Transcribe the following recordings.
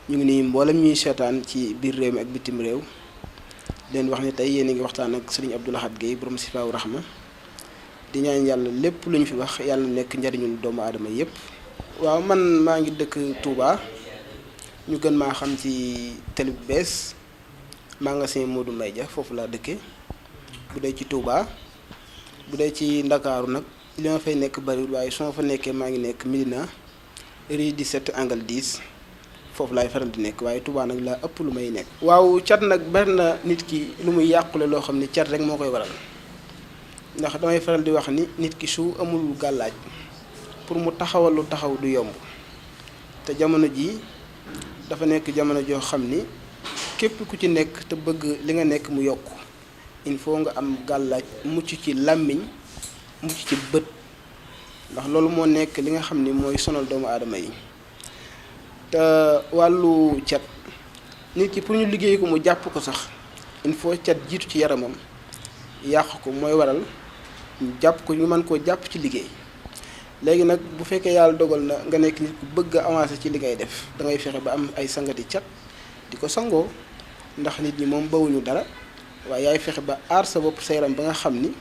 ñu ngi nii mboolem ñuy seetaan ci biir réew mi ak bitim réew leen wax ni tey yéen a ngi waxtaan ak sëriñ Abdou Lahad Guèye borom Sifaawu Rahma di ñaan yàlla lépp lu ñu fi wax yàlla nekk njariñul doomu aadama yépp. waaw man maa ngi dëkk Touba ñu gën maa xam ci télé bu bees magasin Modou Mbaye Dia foofu laa dëkke bu dee ci Touba bu dee ci Ndakaaru nag li ma fay nekk bariwul waaye su ma fa nekkee maa ngi nekk Médina rue 17 angle 10 foofu laay faral di nekk waaye Touba nag laa ëpp lu may nekk. waaw cat nag bari na nit ki lu muy yàqule loo xam ne cat rek moo koy waral ndax damay faral di wax ni nit ki su amul gàllaaj pour mu taxawal lu taxaw du yomb te jamono ji dafa nekk jamono joo xam ni képp ku ci nekk te bëgg li nga nekk mu yokk il faut nga am gàllaaj mucc ci làmmiñ mucc ci bët ndax loolu moo nekk li nga xam ni mooy sonal doomu aadama yi. te wàllu cat nit ki pour ñu liggéey ko mu jàpp ko sax il faut cat jiitu ci yaramam yàq ko mooy waral ñu jàpp ko ñu mën koo jàpp ci liggéey. léegi nag bu fekkee yàlla dogal na nga nekk nit ku bëgg a avancer ci li ngay def da ngay fexe ba am ay sangati cat di ko sangoo ndax nit ñi moom bawuñu dara waaye yaay fexe ba aar sa bopp sa yaram ba nga xam ni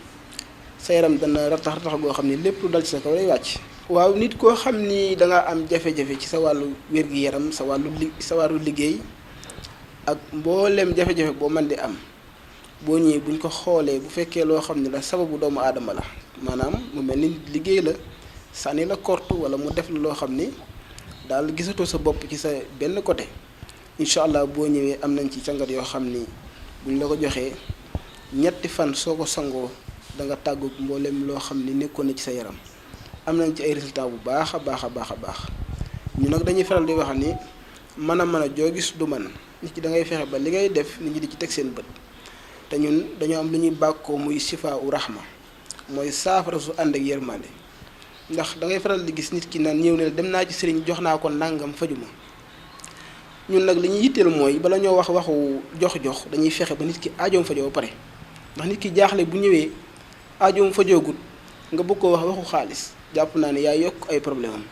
sa yaram dana ratax ratax goo xam ni lépp lu dal ci sa kaw lay wàcc. waaw nit koo xam ni da nga am jafe-jafe ci sa wàllu wér-gi-yaram sa wàllu liggéey ak mboolem jafe-jafe boo mën di am boo ñëwee buñ ko xoolee bu fekkee loo xam ne la sababu doomu aadama la maanaam mu mel ni liggéey la sànni la korte wala mu def la loo xam ni daal gisatoo sa bopp ci sa benn côté incha allah boo ñëwee am nañ ci sangat yoo xam ni buñ la ko joxee ñetti fan soo ko sangoo da nga tàggu mboolem loo xam ni nekkoon na ci sa yaram. am nañ ci ay résultats bu baax a baax a baax a baax ñu nag dañuy faral di wax ni mën a joo gis du man nit ki da ngay fexe ba li ngay def nit ñi di ci teg seen bët te ñun dañoo am lu ñuy bàkkoo muy Sifaawu Rahma mooy saafara su ànd ak yërmande ndax da ngay faral di gis nit ki naan ñëw ne dem naa ci sëriñ jox naa ko nàngam fajuma ñun nag li ñuy yitteel mooy bala ñoo wax waxu jox dañuy fexe ba nit ki aajoom fajoo ba pare ndax nit ki jaaxle bu ñëwee aajoom fajoogut nga bëgg ko wax waxu xaalis. jàpp naa ne yaa yokk ay problème am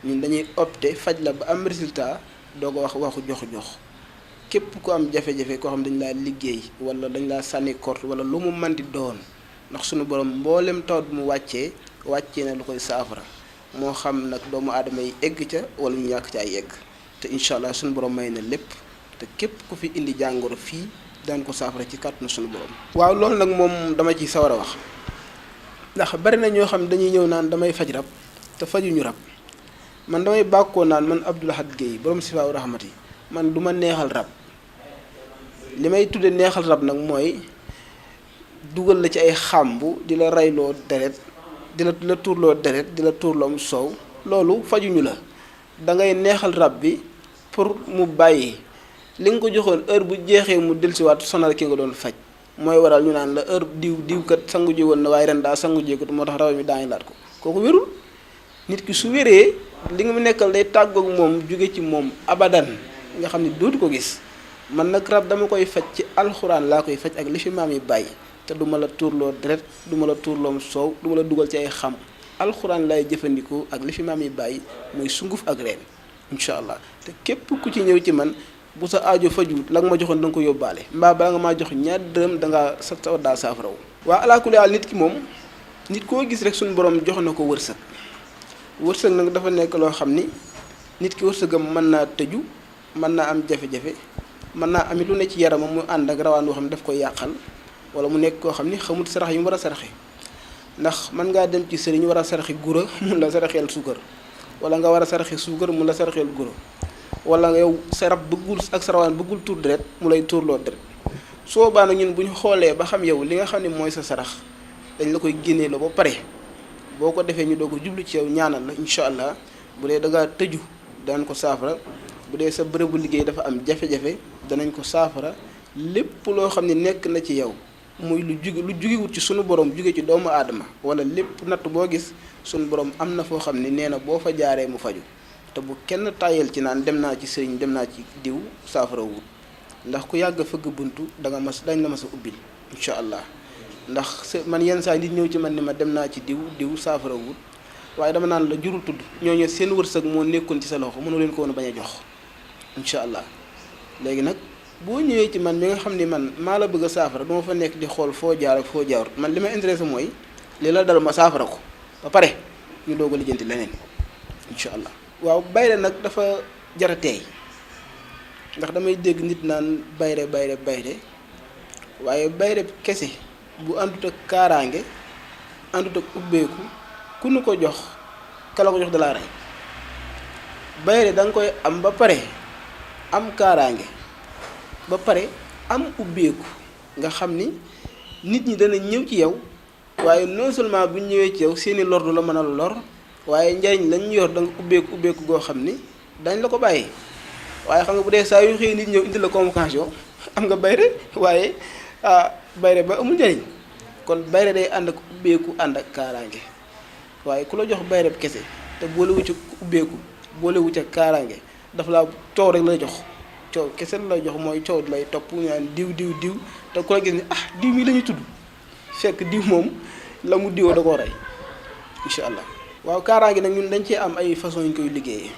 ñun dañuy opté faj la ba am résultat doo ko wax waxu jox képp ku am jafe-jafe koo xam dañ laa liggéey wala dañ laa sànni korte wala lu mu mën di doon ndax suñu borom mboolem tawat bu mu wàccee na lu koy saafara moo xam nag doomu aadama yi egg ca wala ñu ñàkk ca ay egg te incha allah suñu borom may na lépp te képp ku fi indi jàngoro fii daan ko saafara ci kàttanu suñu borom. waaw loolu nag moom dama ci sawar a wax. ndax bari na ñoo xam ne dañuy ñëw naan damay faj rab te fajuñu rab man damay bàkkoo naan man Abdou Lahad Guèye borom Sifaawu Rahmati man du ma neexal rab li may tudde neexal rab nag mooy dugal la ci ay xàmbu di la reyloo deret di la tuurloo deret di la tuurloo soow loolu fajuñu la da ngay neexal rab bi pour mu bàyyi li nga ko joxoon heure bu jeexee mu dellusiwaat sonal ki nga doon faj. mooy waral ñu naan la heure diw kat sangu ji woon na waaye ren daa sangu jeekut moo tax raw mi daañu laat ko kooku wérul nit ki su wéree li nga mu nekkal day tàggoog moom jóge ci moom abadan nga xam ne dootu ko gis man nag rab dama koy faj ci alxuraan laa koy faj ak li fi maam yi bàyyi te du ma la tuurloo deret du ma la tuurloo soow du ma la dugal ci ay xam alxuraan lay jëfandikoo ak li fi maam yi bàyyi mooy sunguf ak reen incha allah te képp ku ci ñëw ci man. bu sa aajo faju la nga ma joxoon da nga ko yóbbaale mbaa bala nga maa jox ñaar dërëm da ngaa sa daa saafarawu waa alaakulli àll nit ki moom nit koo gis rek suñu borom jox na ko wërsëg nag dafa nekk loo xam ni nit ki wërsëgam mën naa tëju mën naa am jafe-jafe mën naa amit lu ne ci yaramam mu ànd ak rawaan boo xam ne daf koy yàqal wala mu nekk koo xam ni xamut sarax yi mu war a saraxe ndax mën ngaa dem ci sëriñ war a saraxe gura mun la saraxeel suukar wala nga war a saraxe suukar mun la saraxeel gura wala nga yow sa rab bëggul ak sa rawaan bëggul tuur deret mu lay tuurloo deret soo baa nag ñun bu ñu xoolee ba xam yow li nga xam ne mooy sa sarax dañ la koy génnee la ba pare boo ko defee ñu doo ko jublu ci yow ñaanal la incha allah bu dee da ngaa tëju danañ ko saafara bu dee sa bërëbu liggéey dafa am jafe-jafe danañ ko saafara lépp loo xam ne nekk na ci yow muy lu jugewut ci sunu borom juge ci doomu aadama wala lépp natt boo gis sunu borom am na foo xam ne nee na boo fa jaaree mu faju te bu kenn tàyyel ci naan dem naa ci sëriñ dem naa ci diw saafara wut ndax ku yàgg fëgg buntu dañ la mas a ubbil incha allah ndax man yenn saa nit ñëw ci man ni ma dem naa ci diw saafara wut waaye dama naan la jurul tudd ñooñu seen wërsëg moo nekkoon ci sa loxo mënoo leen ko woon a bañ a jox incha allah. léegi nag boo ñëwee ci man mi nga xam ni man maa la bëgg a saafara duma fa nekk di xool foo jaar ak foo jaarut man li ma intéressé mooy li la dal ma saafara ko ba pare ñu doog a lijjanti leneen incha allah. waaw bayre nag dafa jara teey ndax damay dégg nit naan bayre bayre bayre waaye bayre kese bu àndut ak kaaraange àndut ak ubbeeku ku nu ko jox kala ko jox dalaa rey. bayre da nga koy am ba pare am kaaraange ba pare am ubbeeku nga xam ni nit ñi dana ñëw ci yow waaye non seulement bu ñëwee ci yow seeni lor du la mën a lor waaye njariñ lañ yor da nga ubbeeku goo xam ni dañ la ko bàyyee. waaye xam nga bu dee saa yu xëy nit ñëw indi la convocation am nga bayre waaye bayre ba amul njariñ kon bayre day ànd ak ubbeeku ànd ak kaaraange waaye ku la jox bayre kese te boolewu ca ubbeeku boolewu ca kaaraange dafa laa coow rek la jox coow kese la jox mooy coow di lay topp ñaan diw te ku la gis ni diw mi la ñuy tudd fekk diw moom la mu diwoo da koo rey incha allah. waaw kaaraange nag ñun dañ cee am ay façon yu ñu koy liggéeyee.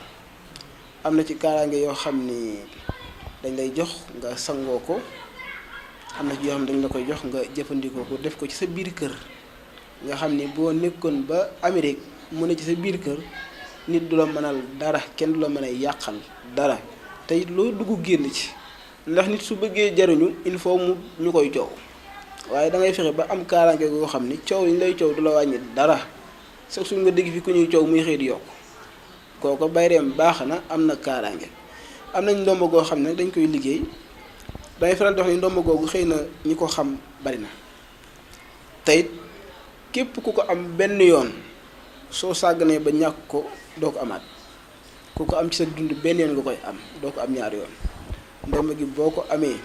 am na ci kaaraange yoo xam ni dañ lay jox nga sangoo ko am na ci yoo xam ne dañ la koy jox nga jëfandikoo ko def ko ci sa biir kër nga xam ni boo nekkoon ba Amérique mu ne ci sa biir kër nit du la mënal dara kenn du la mën a yàqal dara te it loo dugg génn ci ndax nit su bëggee jariñu il faut ñu koy coow waaye da ngay fexe ba am kaaraange goo xam ni coow yi ñu lay coow du la wàññi dara sax suñ nga dégg fi ku ñuy coow muy xëy di yokk kooko bayreem baax na am na kaaraange. am nañ ndomba goo xam ne dañ koy liggéey damay faral di wax ni ndomba googu xëy na ñi ko xam bari na teyit képp ku ko am benn yoon soo sàgganee ba ñàkk ko doo ko amaat ku ko am ci sa dund benn yoon nga koy am doo ko am ñaari yoon. ndomba gi boo ko amee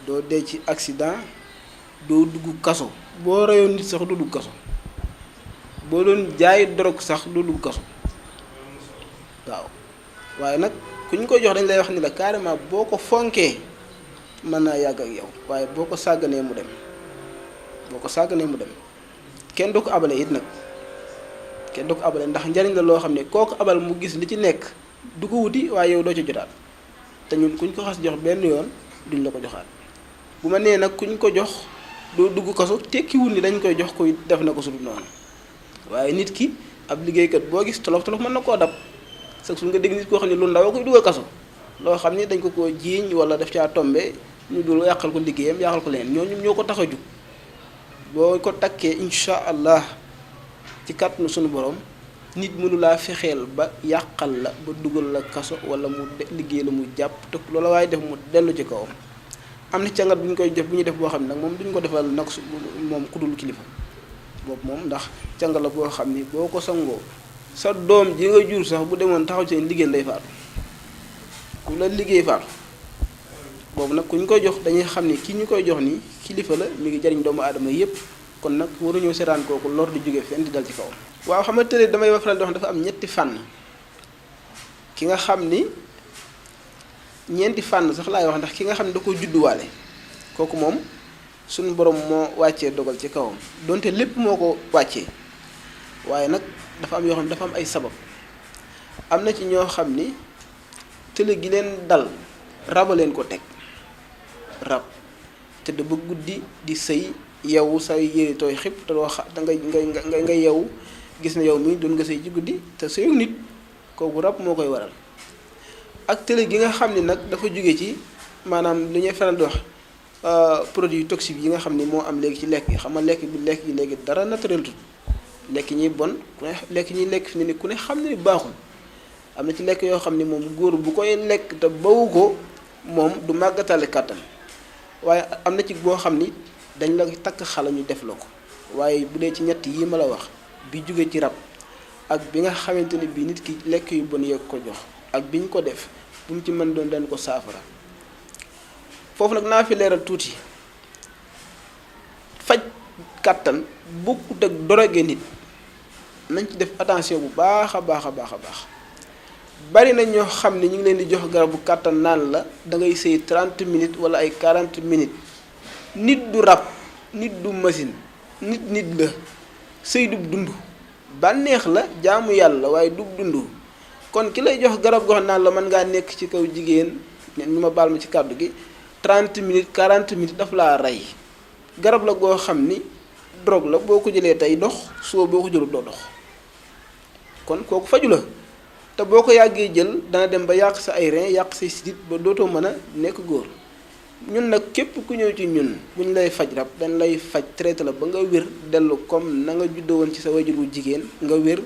doo dee ci accident doo dugg kaso boo reyoon nit sax doo dugg kaso boo doon jaay drogue sax doo dugg kaso waaw. waaye nag ku ñu koy jox dañ lay wax ni la carrément boo ko fonkee mën naa yàgg ak yow waaye boo ko sàgganee mu dem kenn du ko abale it nag kenn du ko abale ndax njariñ la loo xam ne kooku abal mu gis li ci nekk du ko wuti waaye yow doo ci jotaat te ñun kuñ ko xas jox benn yoon duñ la ko joxaat. bu ma nee nag kuñ ko jox doo dugg kaso tekkiwul ni dañ koy jox koy def na ko su dul noonu waaye nit ki ab liggéeykat boo gis tolof mën na koo dab. sax su nga dégg nit koo xam ne lu ndaw koy dugal kaso loo xam ne dañ ko jiiñ wala daf caa tombe ñu dul yàqal ko liggéeyam yàqal ko leen ñoo ko tax a jug boo ko takkee incha allah ci kàttanu sunu borom nit mënu laa fexeel ba yàqal la ba dugal la kaso wala mu liggéey la mu jàpp te loola waaye def mu dellu ci kawam. am na càngat bu ñu koy def bu ñuy def boo xam ne nag moom duñ ko defal nag su moom ku dul kilifa boobu moom ndax càngat la boo xam ni boo ko sangoo sa doom ji nga jur sax bu demoon taxaw ci liggéey lay faatu ku la liggéey faatu boobu nag ku ñu koy jox dañuy xam ni ki ñu koy jox ni kilifa la mi ngi jariñ doomu aadama yépp kon nag waruñoo seetaan kooku lor di jóge fenn di dal ci kawam. waaw xam nga tële damay faral di wax dafa am ñetti fànn ki nga xam ni ñeenti fànn sax laay wax ndax ki nga xam ne da ko judduwaale kooku moom suñu borom moo wàccee dogal ci kawam donte lépp moo ko wàccee waaye nag dafa am yoo xam ne dafa am ay sabab am na ci ñoo xam ni tële gi leen dal raba leen ko teg rab te da ba guddi di sëy yow say yére tooy xib te doo da nga yow gis na yow mi doon nga sëy ci guddi te sëyu nit kooku rab moo koy waral ak tële gi nga xam ni nag dafa jóge ci maanaam li ñuy faral di wax produit toxique yi nga xam ni moo am léegi ci lekk yi xam nga lekk yi léegi dara naturel tut lekk ñi bon ku ne lekk ñi lekk fi ne ni ku ne xam ne ni baaxul am na ci lekk yoo xam ne moom góor bu koy lekk te bawu ko moom du màggatale kàttan waaye am na ci boo xam ni dañ la takk xala ñu def la ko waaye bu dee ci ñett yi ma la wax bi jóge ci rab ak bi nga xamante ne bii nit ki lekk yu bon yeeg ko jox ak bi ñu ko def bu mu ci mën doon dañ ko saafara foofu nag naa fi leeral tuuti faj kàttan bokkut ak doroge nit nañ ci def attention bu baax a baax bari na ñoo xam ne ñu ngi leen di jox garabu kàttan naan la da ngay sëy 30 minutes wala ay 40 minutes nit du rab nit du machine nit la sëy du dund bànneex la jaamu yàlla waaye du dund kon ki lay jox garab goo xam naan la mën ngaa nekk ci kaw jigéen ñu ma baal ma ci kàddu gi 30 minutes 40 minutes daf laa rey garab la goo xam ni drogue la boo ko jëlee tey dox soo boo ko jëlul doo dox kon kooku faju la te boo ko yàggee jël dana dem ba yàq sa ay rein yàq say sidit ba dootoo mën a nekk góor ñun nag képp ku ñëw ci ñun bu ñu lay faj rab dañ lay faj traité la ba nga wér dellu comme na nga juddoo woon ci sa wajur wu jigéen nga wér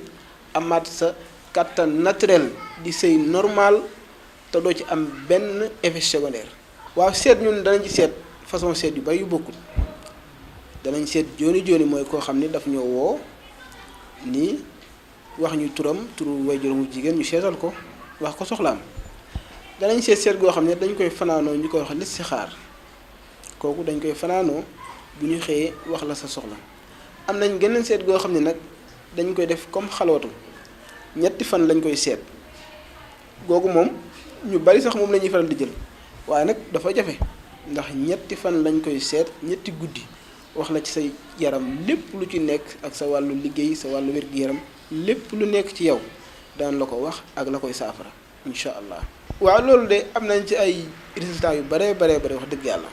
amaat sa kattan naturel di sëy normal te doo ci am benn effet secondaire. waaw seet ñun danañ ci seet façon seet yu bari yu bokkul danañ seet jooni mooy koo xam ni daf ñoo woo nii wax ñu turu wajur wu jigéen ñu seetal ko wax ko soxlaam. danañ seet goo xam ne dañ koy fanaanoo ñu koy wax listixaar kooku dañ koy fanaanoo bu ñu xëyee wax la sa soxla am nañ geneen seet goo xam ne nag dañ koy def comme xalootu 3 fan lañ koy seet googu moom ñu bari sax moom la ñuy faral di jël waaye nag dafa jafe ndax 3 fan lañ koy seet 3 guddi wax la ci say yaram lépp lu ci nekk ak sa wàllu liggéey sa wàllu wér-gu-yaram lépp lu nekk ci yow daan la ko wax ak la koy saafara incha allah. waaw loolu de am nañ ci ay résultats yu bare wax dëgg yàlla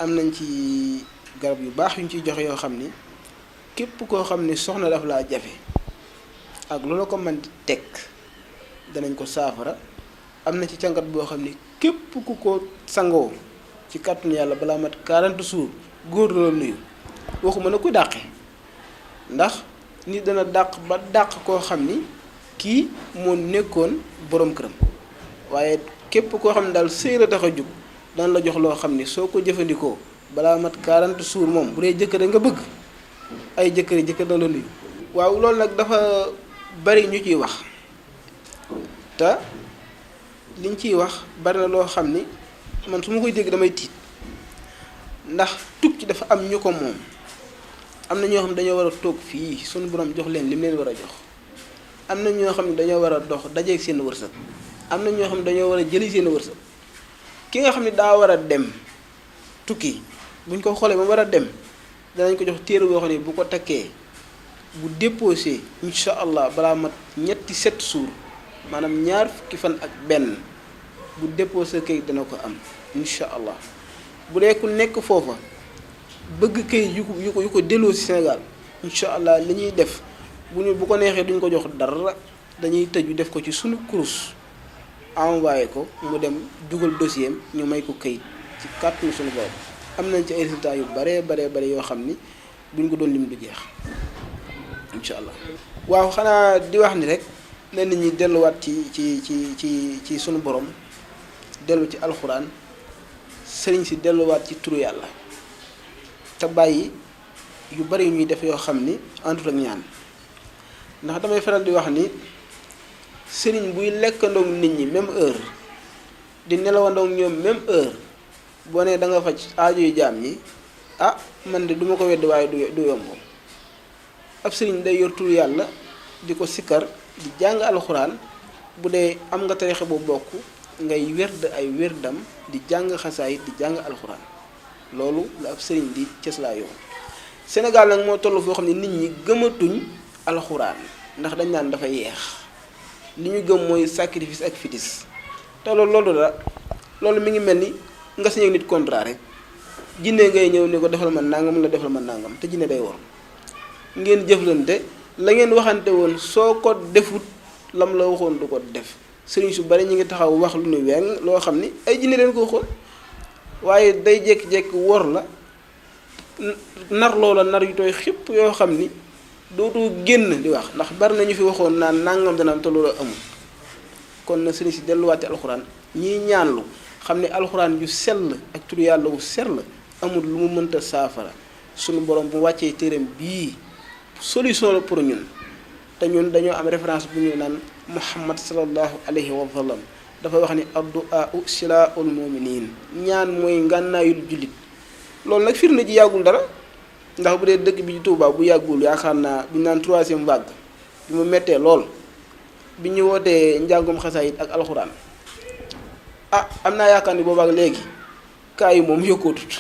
am nañ ci garab yu baax yu ñu ciy joxe yoo xam ni képp koo xam ni soxna daf laa jafe ak lu la ko mën di teg danañ ko saafara am na ci càngat boo xam ni képp ku ko sangoo ci kàttanu yàlla balaa mat 40 jours góor la nuyu waxuma na ko dàqe ndax nit dana dàq ba dàq koo xam ni kii moo nekkoon borom këram. waaye képp koo xam ne daal sëy la tax a jug daan la jox loo xam ni soo ko jëfandikoo balaa mat 40 jours moom bu dee jëkkër nga bëgg ay jëkkër na la nuyu. waaw loolu nag dafa bari ñu ciy wax te liñ ciy wax bari na loo xam ni man su ma koy dégg damay tiit ndax tukki dafa am ñu ko moom am na ñoo xam ne dañoo war a toog fii sunu borom jox leen lim leen war a jox am na ñoo xam ne dañoo war a dox dajeeg seen wërsëg. am na ñoo xam ne dañoo war a jëli seen wërsëg ki nga xam ne daa war a dem tukki buñ ko xoolee ba war a dem danañ ko jox téere boo xam ne bu ko takkee bu déposé incha allah balaa mat 7 jours maanaam 2 fukki fan ak benn bu déposé kayit dana ko am incha allah bu dee ku nekk foofa bëgg kayit yu ko delloo si Sénégal incha allah li ñuy def bu ko neexee duñ ko jox dara dañuy tëju def ko ci sunu kurus. envoyé ko mu dem dugal dossier ñu may ko kayit ci kàttanu suñu borom am nañ ci ay résultats yu bare yoo xam ni buñ ko doon lim du jeex incha allah. waaw xanaa di wax ni rek na nit ñi delluwaat ci suñu borom dellu ci alxuraan sëriñ si delluwaat ci turu yàlla te bàyyi yu bari yu ñuy def yoo xam ni àndut ak ñaan ndax damay faral di wax ni. sëriñ buy lekkandoog nit ñi même heure di nelawandoog ñoom même heure boo nee da nga faj aajo yu jaam ñi man de duma ko wedd waaye du yomb ab sëriñ day yor tur yàlla di ko sikkar di jàng alxuraan bu dee am nga tarixa bu bokk ngay werd ay werdam di jàng xasaay di jàng alxuraan loolu la ab sëriñ di cëslaa yoon Sénégal nag moo toll foo xam ne nit ñi gëmatuñ alxuraan ndax dañ naan dafa yeex li ñu gëm mooy sacrifice ak fitis te loolu mi ngi mel ni nga signé nit contrat rek jinne ngay ñëw ni ko defal ma nangam la defal ma nangam te jinne day wor ngeen jëflante la ngeen waxante woon soo ko defut lam la waxoon du ko def sëriñ su bari ñu ngi taxaw wax lu ni weng loo xam ni ay jinne leen ko xool waaye day jékki-jékki wor la nar loola nar yu tooy xépp yoo xam ni dootu génn di wax ndax bari nañu fi waxoon naan nangam dana am te loolu amul kon na sëriñ si delluwaat ci alxuraan ñiy ñaanlu xam ne alxuraan yu sell ak tur yàlla wu sell amul lu mu mënta saafara sunu borom bu wàccee téeram bii solution la pour ñun te ñun dañoo am référence bu ñu naan Muhammad sallallahu alayhi wa sallam dafa wax ni addu'a silaa'ul mu'minin ñaan mooy ngànnaayul jullit loolu nag firnde ji yàggul dara ndax bu dee dëkk bi ci Touba bu yàggul yaakaar naa bi ñu naan 3e vague bi mu mettee lool bi ñu wootee njàngum xasaayit ak alxuraan am naa yaakaar ni boobaak léegi kaa yi moom yokkootut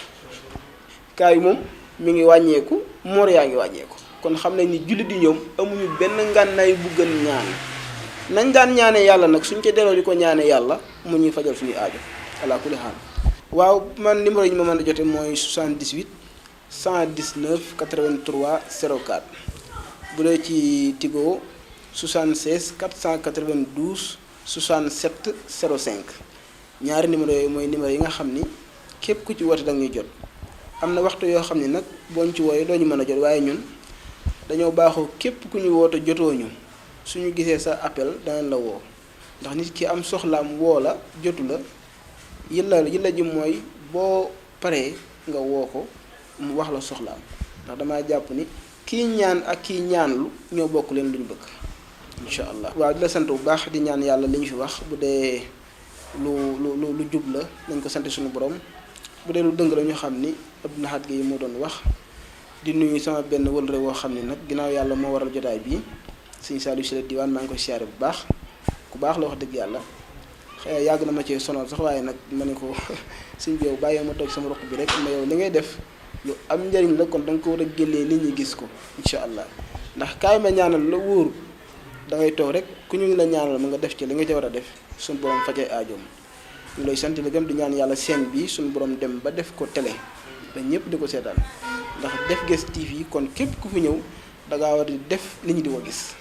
kaa yi moom mi ngi wàññeeku moor yaa ngi wàññeeku kon xam nañ ni jullit yi ñoom amuñu benn ngànnaay bu gën ñaan nañ daan ñaane yàlla nag suñ ca delloo di ko ñaane yàlla mu ñuy fajal suñuy aajo ala kulli xaal. waaw man numéro yi ñu ma mën a jote mooy 78 119 83 04 bu dee ci Tigo 76 492 67 05 ñaari numéro yooyu mooy numéro yi nga xam ni képp ku ci woote da nga ñuy jot. am na waxtu yoo xam ne nag booñ ci wooyee doo ñu mën a jot waaye ñun dañoo baaxoo képp ku ñu woote jotoo ñu suñu gisee sa appel danañ la woo ndax nit ki am soxlaam woo la jotu la yilla ji mooy boo paree nga woo ko mu wax la soxlaam ndax damaa jàpp ni kii ñaan ak kii ñaanlu ñoo bokk leen lu ñu bëgg incha allah. waaw di la sant bu baax di ñaan yàlla li ñu fi wax bu dee lu jub la nañ ko sant suñu borom bu dee lu dëng la ñu xam ni Abdou Lahad Guèye moo doon wax. di nuyu sama benn wëlëre woo xam ne nag ginnaaw yàlla moo waral jotaay bii sëñ Saliou Sylla diwaan maa ngi koy siyaare bu baax ku baax la wax dëgg yàlla xëy na yàgg na ma cee sonal sax waaye nag ma ne ko sëñ bi yow bàyyi ma toog sama roq bi rek ma yow li ngay def lu am njëriñ la kon da nga ko war a génnee nit ñi gis ko incha allah ndax kaay ma ñaanal la wóor da ngay toog rek ku ñu la ñaanal ma nga def ci li nga ca war a def suñu borom fajee aajoom ñu lay sant la gëm di ñaan yàlla seen bi suñu borom dem ba def ko télé ba ñëpp di ko seetaan ndax Def Guess TV kon képp ku fi ñëw da ngaa war di def nit ñi di ko gis.